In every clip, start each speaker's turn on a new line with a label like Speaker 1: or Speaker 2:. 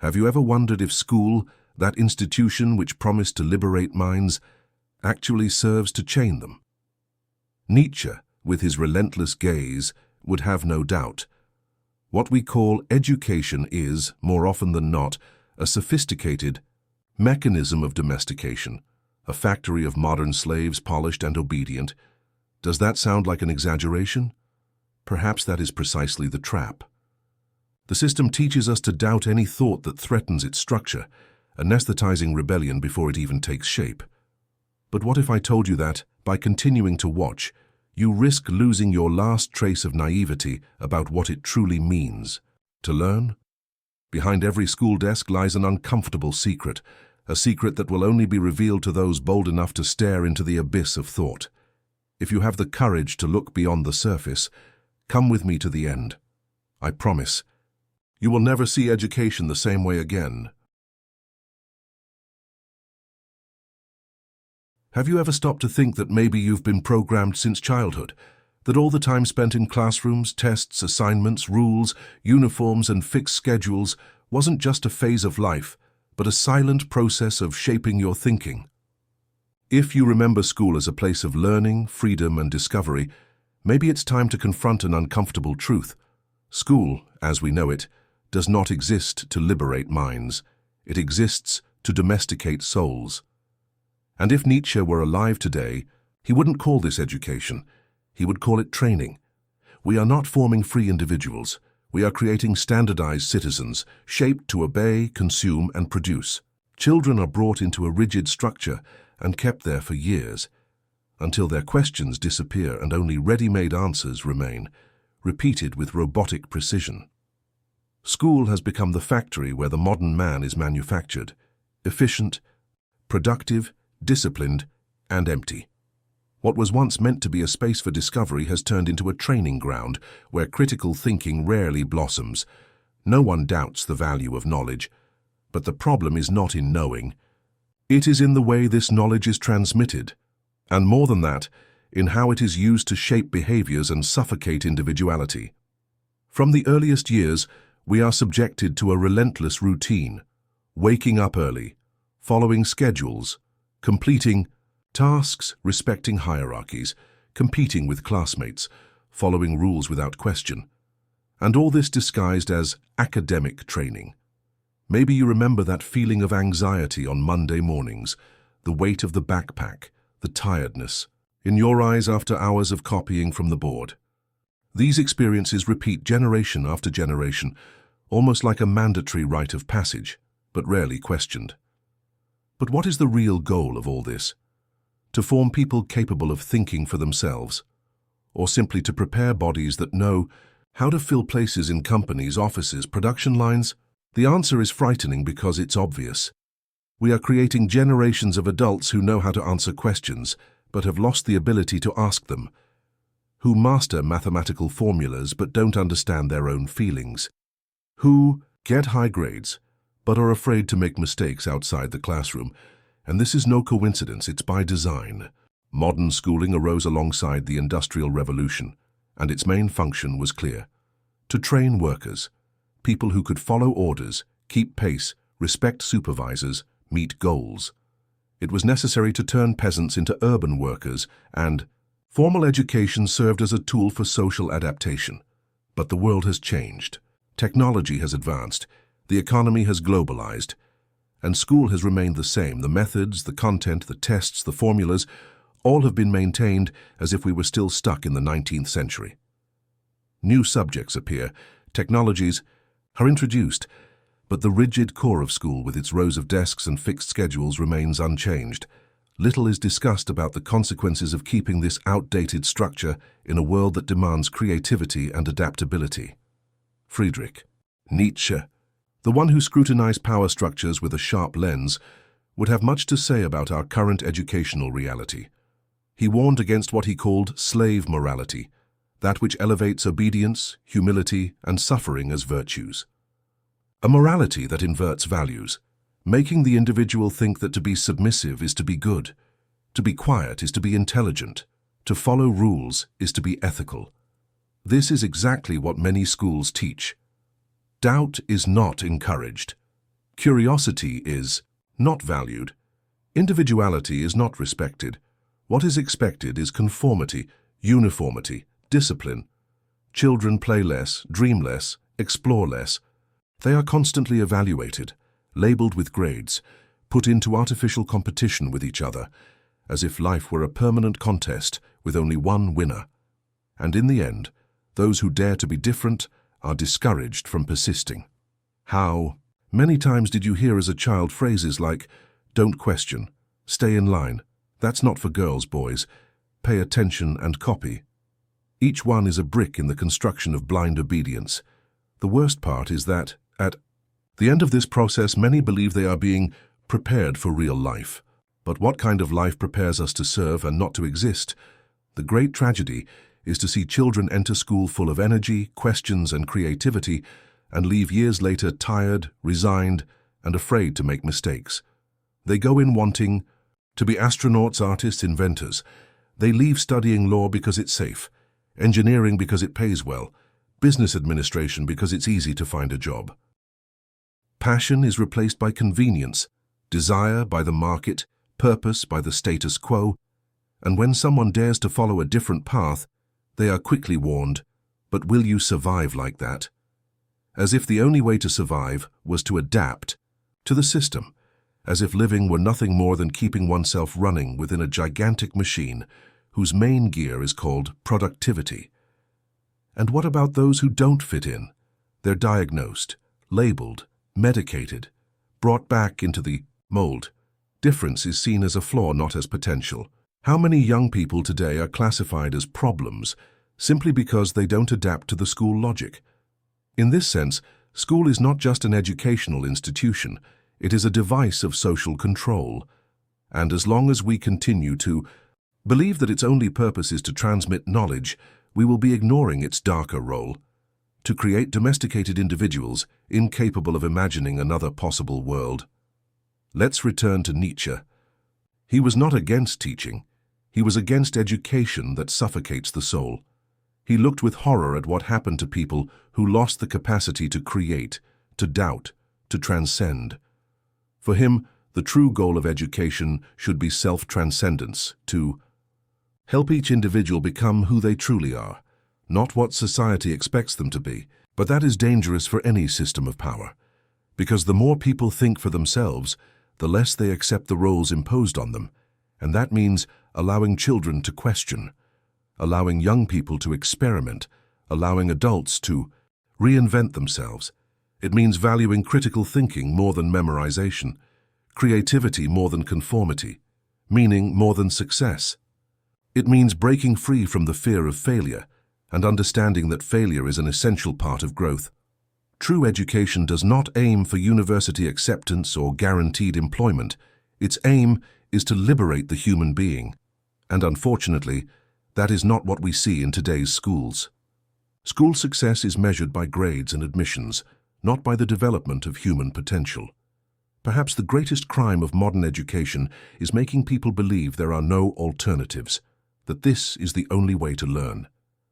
Speaker 1: Have you ever wondered if school, that institution which promised to liberate minds, actually serves to chain them? Nietzsche, with his relentless gaze, would have no doubt. What we call education is, more often than not, a sophisticated mechanism of domestication, a factory of modern slaves polished and obedient. Does that sound like an exaggeration? Perhaps that is precisely the trap. The system teaches us to doubt any thought that threatens its structure, anesthetizing rebellion before it even takes shape. But what if I told you that, by continuing to watch, you risk losing your last trace of naivety about what it truly means to learn? Behind every school desk lies an uncomfortable secret, a secret that will only be revealed to those bold enough to stare into the abyss of thought. If you have the courage to look beyond the surface, come with me to the end. I promise, you will never see education the same way again. Have you ever stopped to think that maybe you've been programmed since childhood? That all the time spent in classrooms, tests, assignments, rules, uniforms, and fixed schedules wasn't just a phase of life, but a silent process of shaping your thinking? If you remember school as a place of learning, freedom, and discovery, maybe it's time to confront an uncomfortable truth. School, as we know it, does not exist to liberate minds. It exists to domesticate souls. And if Nietzsche were alive today, he wouldn't call this education. He would call it training. We are not forming free individuals. We are creating standardized citizens, shaped to obey, consume, and produce. Children are brought into a rigid structure and kept there for years, until their questions disappear and only ready-made answers remain, repeated with robotic precision. School has become the factory where the modern man is manufactured, efficient, productive, disciplined, and empty. What was once meant to be a space for discovery has turned into a training ground where critical thinking rarely blossoms. No one doubts the value of knowledge, but the problem is not in knowing. It is in the way this knowledge is transmitted, and more than that, in how it is used to shape behaviors and suffocate individuality. From the earliest years, we are subjected to a relentless routine, waking up early, following schedules, completing tasks, respecting hierarchies, competing with classmates, following rules without question, and all this disguised as academic training. Maybe you remember that feeling of anxiety on Monday mornings, the weight of the backpack, the tiredness, in your eyes after hours of copying from the board. These experiences repeat generation after generation, almost like a mandatory rite of passage, but rarely questioned. But what is the real goal of all this? To form people capable of thinking for themselves, or simply to prepare bodies that know how to fill places in companies, offices, production lines? The answer is frightening because it's obvious. We are creating generations of adults who know how to answer questions, but have lost the ability to ask them, who master mathematical formulas but don't understand their own feelings, who get high grades but are afraid to make mistakes outside the classroom. And this is no coincidence, it's by design. Modern schooling arose alongside the Industrial Revolution, and its main function was clear: to train workers, people who could follow orders, keep pace, respect supervisors, meet goals. It was necessary to turn peasants into urban workers, and formal education served as a tool for social adaptation. But the world has changed. Technology has advanced, the economy has globalized, and school has remained the same. The methods, the content, the tests, the formulas, all have been maintained as if we were still stuck in the 19th century. New subjects appear, technologies are introduced, but the rigid core of school with its rows of desks and fixed schedules remains unchanged. Little is discussed about the consequences of keeping this outdated structure in a world that demands creativity and adaptability. Friedrich Nietzsche, the one who scrutinized power structures with a sharp lens, would have much to say about our current educational reality. He warned against what he called slave morality, that which elevates obedience, humility, and suffering as virtues. A morality that inverts values, making the individual think that to be submissive is to be good, to be quiet is to be intelligent, to follow rules is to be ethical. This is exactly what many schools teach. Doubt is not encouraged. Curiosity is not valued. Individuality is not respected. What is expected is conformity, uniformity, discipline. Children play less, dream less, explore less. They are constantly evaluated, labeled with grades, put into artificial competition with each other, as if life were a permanent contest with only one winner. And in the end, those who dare to be different are discouraged from persisting. How many times did you hear as a child phrases like, "Don't question, stay in line, that's not for girls, boys, pay attention and copy"? Each one is a brick in the construction of blind obedience. The worst part is that, at the end of this process, many believe they are being prepared for real life. But what kind of life prepares us to serve and not to exist? The great tragedy is to see children enter school full of energy, questions, and creativity, and leave years later tired, resigned, and afraid to make mistakes. They go in wanting to be astronauts, artists, inventors. They leave studying law because it's safe, engineering because it pays well, business administration because it's easy to find a job. Passion is replaced by convenience, desire by the market, purpose by the status quo, and when someone dares to follow a different path, they are quickly warned, "But will you survive like that?" As if the only way to survive was to adapt to the system, as if living were nothing more than keeping oneself running within a gigantic machine whose main gear is called productivity. And what about those who don't fit in? They're diagnosed, labeled, medicated, brought back into the mold. Difference is seen as a flaw, not as potential. How many young people today are classified as problems simply because they don't adapt to the school logic? In this sense, school is not just an educational institution, it is a device of social control. And as long as we continue to believe that its only purpose is to transmit knowledge, we will be ignoring its darker role, to create domesticated individuals incapable of imagining another possible world. Let's return to Nietzsche. He was not against teaching. He was against education that suffocates the soul. He looked with horror at what happened to people who lost the capacity to create, to doubt, to transcend. For him, the true goal of education should be self-transcendence, to help each individual become who they truly are, not what society expects them to be. But that is dangerous for any system of power, because the more people think for themselves, the less they accept the roles imposed on them, and that means allowing children to question, allowing young people to experiment, allowing adults to reinvent themselves. It means valuing critical thinking more than memorization, creativity more than conformity, meaning more than success. It means breaking free from the fear of failure and understanding that failure is an essential part of growth. True education does not aim for university acceptance or guaranteed employment. Its aim is to liberate the human being. And unfortunately, that is not what we see in today's schools. School success is measured by grades and admissions, not by the development of human potential. Perhaps the greatest crime of modern education is making people believe there are no alternatives, that this is the only way to learn,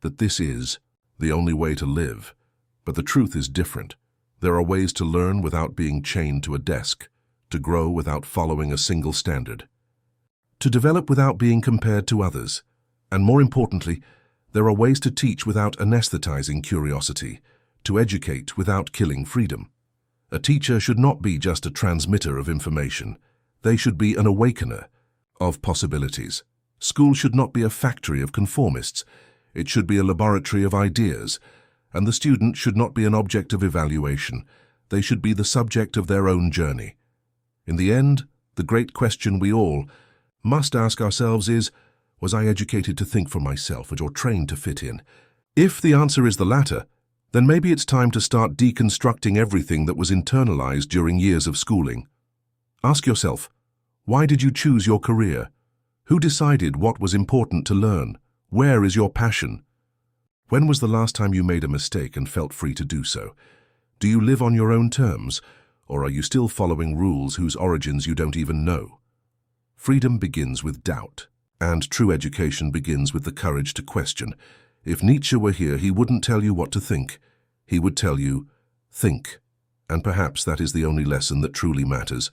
Speaker 1: that this is the only way to live. But the truth is different. There are ways to learn without being chained to a desk, to grow without following a single standard, to develop without being compared to others. And more importantly, there are ways to teach without anesthetizing curiosity, to educate without killing freedom. A teacher should not be just a transmitter of information. They should be an awakener of possibilities. School should not be a factory of conformists. It should be a laboratory of ideas. And the student should not be an object of evaluation. They should be the subject of their own journey. In the end, the great question we all must ask ourselves is, was I educated to think for myself or trained to fit in? If the answer is the latter, then maybe it's time to start deconstructing everything that was internalized during years of schooling. Ask yourself, why did you choose your career? Who decided what was important to learn? Where is your passion? When was the last time you made a mistake and felt free to do so? Do you live on your own terms, or are you still following rules whose origins you don't even know? Freedom begins with doubt, and true education begins with the courage to question. If Nietzsche were here, he wouldn't tell you what to think. He would tell you, think And perhaps that is the only lesson that truly matters.